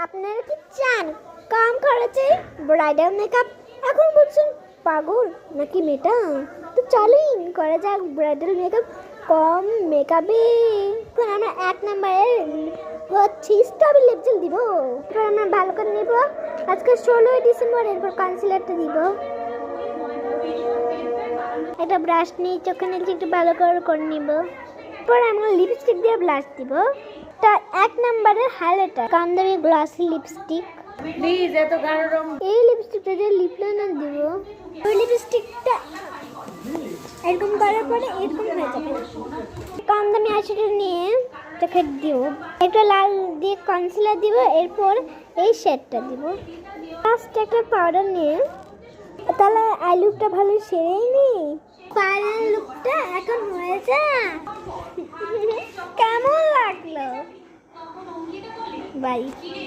আপনারা কি চান কম খরচে ব্রাইডাল মেকআপ? এখন বলছেন পাগল নাকি মেয়েটা? তো চলুন করা যাক ব্রাইডাল মেকআপ কম মেকআপে। এখন আমরা 1 নম্বরে হচ্ছে স্ট্রবেরি লিপ জেল দিব। এরপর আমরা ভালো করে নেব। আজকে 16ই ডিসেম্বর। এরপর কনসিলারটা দিব। একটা ব্রাশ নিয়ে চোখে নিচে একটু ভালো করে নিব। এরপর আমরা লিপস্টিক দিয়ে ব্লাশ দিব। তা 1 নম্বরের হাইলাইটার কম দামি গ্লসি লিপস্টিক। প্লিজ এত গাঢ় রং। এই লিপস্টিকটা দিয়ে লিপ লাইনার দিব। ওই লিপস্টিকটা এরকম করার পরে এরকম হয়ে যাবে। কম দামি আইশ্যাডো নিয়ে চোখে দিব। একটা লাল দিয়ে কনসিলার দিব। এরপর এই শেডটা দিব। ফার্স্ট একটা পাউডার নিয়ে তাহলে আই লুকটা ভালো সেরেই নি। ফাইনাল লুকটা এখন হয়েছে। কেমন লাগলো? বাই।